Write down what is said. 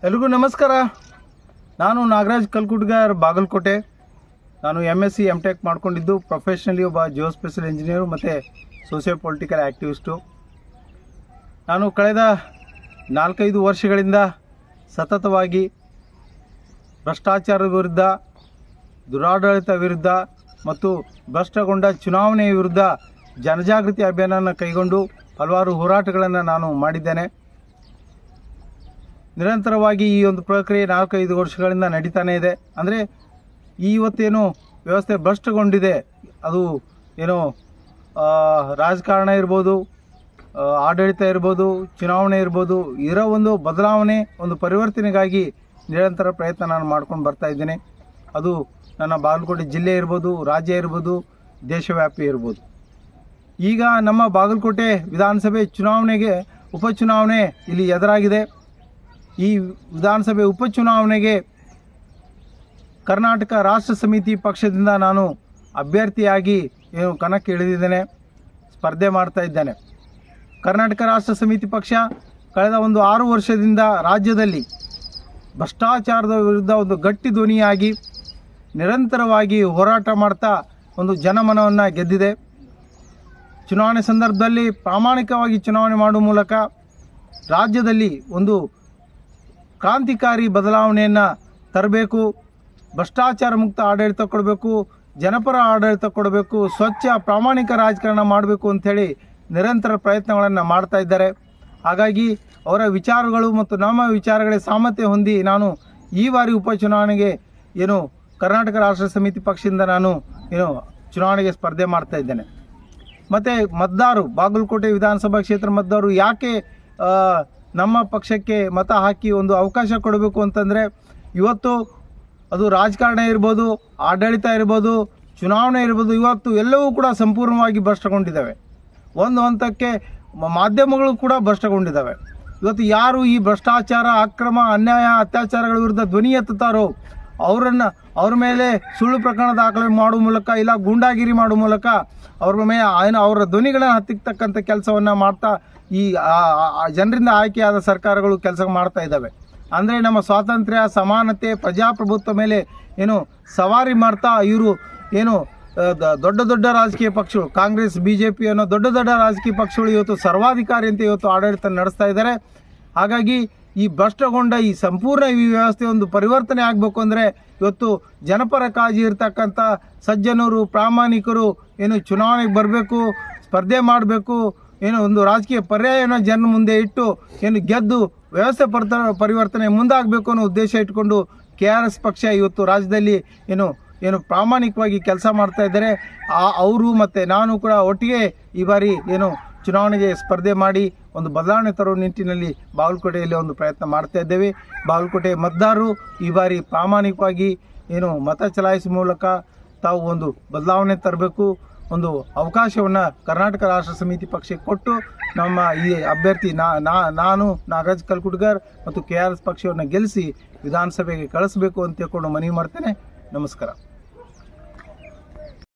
ಎಲ್ರಿಗೂ ನಮಸ್ಕಾರ. ನಾನು ನಾಗರಾಜ್ ಕಲ್ಕುಟ್ಗಾರ್, ಬಾಗಲಕೋಟೆ. ನಾನು MSc MTech ಮಾಡ್ಕೊಂಡಿದ್ದು. ಪ್ರೊಫೆಷ್ನಲಿ ಒಬ್ಬ ಜಿಯೋಸ್ಪೇಷಿಯಲ್ ಇಂಜಿನಿಯರು ಮತ್ತು ಸೋಷಿಯೋ ಪೊಲಿಟಿಕಲ್ ಆ್ಯಕ್ಟಿವಿಸ್ಟು. ನಾನು ಕಳೆದ 4-5 ವರ್ಷಗಳಿಂದ ಸತತವಾಗಿ ಭ್ರಷ್ಟಾಚಾರದ ವಿರುದ್ಧ, ದುರಾಡಳಿತ ವಿರುದ್ಧ ಮತ್ತು ಭ್ರಷ್ಟಗೊಂಡ ಚುನಾವಣೆಯ ವಿರುದ್ಧ ಜನಜಾಗೃತಿ ಅಭಿಯಾನವನ್ನು ಕೈಗೊಂಡು ಹಲವಾರು ಹೋರಾಟಗಳನ್ನು ನಾನು ಮಾಡಿದ್ದೇನೆ. ನಿರಂತರವಾಗಿ ಈ ಒಂದು ಪ್ರಕ್ರಿಯೆ 4-5 ವರ್ಷಗಳಿಂದ ನಡೀತಾನೇ ಇದೆ. ಅಂದರೆ ಇವತ್ತೇನು ವ್ಯವಸ್ಥೆ ಭ್ರಷ್ಟಗೊಂಡಿದೆ, ಅದು ಏನೋ ರಾಜಕಾರಣ ಇರ್ಬೋದು, ಆಡಳಿತ ಇರ್ಬೋದು, ಚುನಾವಣೆ ಇರ್ಬೋದು, ಇರೋ ಒಂದು ಬದಲಾವಣೆ, ಒಂದು ಪರಿವರ್ತನೆಗಾಗಿ ನಿರಂತರ ಪ್ರಯತ್ನ ನಾನು ಮಾಡ್ಕೊಂಡು ಬರ್ತಾ ಇದ್ದೇನೆ. ಅದು ನನ್ನ ಬಾಗಲಕೋಟೆ ಜಿಲ್ಲೆ ಇರ್ಬೋದು, ರಾಜ್ಯ ಇರ್ಬೋದು, ದೇಶವ್ಯಾಪಿ ಇರ್ಬೋದು. ಈಗ ನಮ್ಮ ಬಾಗಲಕೋಟೆ ವಿಧಾನಸಭೆ ಚುನಾವಣೆಗೆ ಉಪಚುನಾವಣೆ ಇಲ್ಲಿ ಎದುರಾಗಿದೆ. ಈ ವಿಧಾನಸಭೆ ಉಪಚುನಾವಣೆಗೆ ಕರ್ನಾಟಕ ರಾಷ್ಟ್ರ ಸಮಿತಿ ಪಕ್ಷದಿಂದ ನಾನು ಅಭ್ಯರ್ಥಿಯಾಗಿ ಕಣಕ್ಕೆ ಇಳಿದಿದ್ದೇನೆ, ಸ್ಪರ್ಧೆ ಮಾಡ್ತಾ ಇದ್ದೇನೆ. ಕರ್ನಾಟಕ ರಾಷ್ಟ್ರ ಸಮಿತಿ ಪಕ್ಷ ಕಳೆದ ಒಂದು 6 ವರ್ಷದಿಂದ ರಾಜ್ಯದಲ್ಲಿ ಭ್ರಷ್ಟಾಚಾರದ ವಿರುದ್ಧ ಒಂದು ಗಟ್ಟಿ ಧ್ವನಿಯಾಗಿ ನಿರಂತರವಾಗಿ ಹೋರಾಟ ಮಾಡ್ತಾ ಒಂದು ಜನಮನವನ್ನು ಗೆದ್ದಿದೆ. ಚುನಾವಣೆ ಸಂದರ್ಭದಲ್ಲಿ ಪ್ರಾಮಾಣಿಕವಾಗಿ ಚುನಾವಣೆ ಮಾಡುವ ಮೂಲಕ ರಾಜ್ಯದಲ್ಲಿ ಒಂದು ಕ್ರಾಂತಿಕಾರಿ ಬದಲಾವಣೆಯನ್ನು ತರಬೇಕು, ಭ್ರಷ್ಟಾಚಾರ ಮುಕ್ತ ಆಡಳಿತ ಕೊಡಬೇಕು, ಜನಪರ ಆಡಳಿತ ಕೊಡಬೇಕು, ಸ್ವಚ್ಛ ಪ್ರಾಮಾಣಿಕ ರಾಜಕಾರಣ ಮಾಡಬೇಕು ಅಂಥೇಳಿ ನಿರಂತರ ಪ್ರಯತ್ನಗಳನ್ನು ಮಾಡ್ತಾ ಇದ್ದಾರೆ. ಹಾಗಾಗಿ ಅವರ ವಿಚಾರಗಳು ಮತ್ತು ನಮ್ಮ ವಿಚಾರಗಳಿಗೆ ಸಾಮರ್ಥ್ಯ ಹೊಂದಿ ನಾನು ಈ ಬಾರಿ ಉಪಚುನಾವಣೆಗೆ ಕರ್ನಾಟಕ ರಾಷ್ಟ್ರ ಸಮಿತಿ ಪಕ್ಷದಿಂದ ನಾನು ಚುನಾವಣೆಗೆ ಸ್ಪರ್ಧೆ ಮಾಡ್ತಾ ಇದ್ದೇನೆ. ಮತ್ತು ಮತದಾರರು, ಬಾಗಲಕೋಟೆ ವಿಧಾನಸಭಾ ಕ್ಷೇತ್ರ ಮತದಾರರು ಯಾಕೆ ನಮ್ಮ ಪಕ್ಷಕ್ಕೆ ಮತ ಹಾಕಿ ಒಂದು ಅವಕಾಶ ಕೊಡಬೇಕು ಅಂತಂದರೆ, ಇವತ್ತು ಅದು ರಾಜಕಾರಣ ಇರ್ಬೋದು, ಆಡಳಿತ ಇರ್ಬೋದು, ಚುನಾವಣೆ ಇರ್ಬೋದು, ಇವತ್ತು ಎಲ್ಲವೂ ಕೂಡ ಸಂಪೂರ್ಣವಾಗಿ ಭ್ರಷ್ಟಗೊಂಡಿದ್ದಾವೆ. ಒಂದು ಹಂತಕ್ಕೆ ಮಾಧ್ಯಮಗಳು ಕೂಡ ಭ್ರಷ್ಟಗೊಂಡಿದ್ದಾವೆ. ಇವತ್ತು ಯಾರು ಈ ಭ್ರಷ್ಟಾಚಾರ, ಅಕ್ರಮ, ಅನ್ಯಾಯ, ಅತ್ಯಾಚಾರಗಳ ವಿರುದ್ಧ ಧ್ವನಿ ಎತ್ತುತ್ತಾರೋ ಅವ್ರ ಮೇಲೆ ಸುಳ್ಳು ಪ್ರಕರಣ ದಾಖಲೆ ಮಾಡುವ ಮೂಲಕ, ಇಲ್ಲ ಗೂಂಡಾಗಿರಿ ಮಾಡುವ ಮೂಲಕ ಅವ್ರ ಮೇಲೆ ಅವರ ಧ್ವನಿಗಳನ್ನು ಹತ್ತಿಕ್ಕತಕ್ಕಂಥ ಕೆಲಸವನ್ನು ಮಾಡ್ತಾ ಈ ಜನರಿಂದ ಆಯ್ಕೆಯಾದ ಸರ್ಕಾರಗಳು ಕೆಲಸ ಮಾಡ್ತಾ ಇದ್ದಾವೆ. ಅಂದರೆ ನಮ್ಮ ಸ್ವಾತಂತ್ರ್ಯ, ಸಮಾನತೆ, ಪ್ರಜಾಪ್ರಭುತ್ವ ಮೇಲೆ ಸವಾರಿ ಮಾಡ್ತಾ ಇವರು ದೊಡ್ಡ ದೊಡ್ಡ ರಾಜಕೀಯ ಪಕ್ಷಗಳು, ಕಾಂಗ್ರೆಸ್, BJP ಅನ್ನೋ ದೊಡ್ಡ ದೊಡ್ಡ ರಾಜಕೀಯ ಪಕ್ಷಗಳು ಇವತ್ತು ಸರ್ವಾಧಿಕಾರಿ ಅಂತ ಇವತ್ತು ಆಡಳಿತ ನಡೆಸ್ತಾ ಇದ್ದಾರೆ. ಹಾಗಾಗಿ ಈ ಭ್ರಷ್ಟಗೊಂಡ ಈ ಸಂಪೂರ್ಣ ಈ ವ್ಯವಸ್ಥೆ ಒಂದು ಪರಿವರ್ತನೆ ಆಗಬೇಕು ಅಂದರೆ ಇವತ್ತು ಜನಪರ ಕಾಳಜಿ ಇರ್ತಕ್ಕಂಥ ಸಜ್ಜನರು, ಪ್ರಾಮಾಣಿಕರು ಚುನಾವಣೆಗೆ ಬರಬೇಕು, ಸ್ಪರ್ಧೆ ಮಾಡಬೇಕು, ಒಂದು ರಾಜಕೀಯ ಪರ್ಯಾಯನ ಜನ ಮುಂದೆ ಇಟ್ಟು ಗೆದ್ದು ವ್ಯವಸ್ಥೆ ಪರಿವರ್ತನೆ ಮುಂದಾಗಬೇಕು ಅನ್ನೋ ಉದ್ದೇಶ ಇಟ್ಕೊಂಡು KRS ಪಕ್ಷ ಇವತ್ತು ರಾಜ್ಯದಲ್ಲಿ ಪ್ರಾಮಾಣಿಕವಾಗಿ ಕೆಲಸ ಮಾಡ್ತಾ ಇದ್ದಾರೆ. ಅವರು ಮತ್ತು ನಾನು ಕೂಡ ಒಟ್ಟಿಗೆ ಈ ಬಾರಿ ಚುನಾವಣೆಗೆ ಸ್ಪರ್ಧೆ ಮಾಡಿ ಒಂದು ಬದಲಾವಣೆ ತರುವ ನಿಟ್ಟಿನಲ್ಲಿ ಬಾಗಲಕೋಟೆಯಲ್ಲಿ ಒಂದು ಪ್ರಯತ್ನ ಮಾಡ್ತಾ ಇದ್ದೇವೆ. ಬಾಗಲಕೋಟೆ ಮತದಾರರು ಈ ಬಾರಿ ಪ್ರಾಮಾಣಿಕವಾಗಿ ಮತ ಚಲಾಯಿಸುವ ಮೂಲಕ ತಾವು ಒಂದು ಬದಲಾವಣೆ ತರಬೇಕು, ಒಂದು ಅವಕಾಶವನ್ನು ಕರ್ನಾಟಕ ರಾಷ್ಟ್ರ ಸಮಿತಿ ಪಕ್ಷಕ್ಕೆ ಕೊಟ್ಟು ನಮ್ಮ ಈ ಅಭ್ಯರ್ಥಿ ನಾನು ನಾಗರಾಜ್ ಕಲ್ಕುಟ್ಗಾರ್ ಮತ್ತು KRS ಪಕ್ಷವನ್ನು ಗೆಲ್ಲಿಸಿ ವಿಧಾನಸಭೆಗೆ ಕಳಿಸಬೇಕು ಅಂತ ತಿಳ್ಕೊಂಡು ಮನವಿ ಮಾಡ್ತೇನೆ. ನಮಸ್ಕಾರ.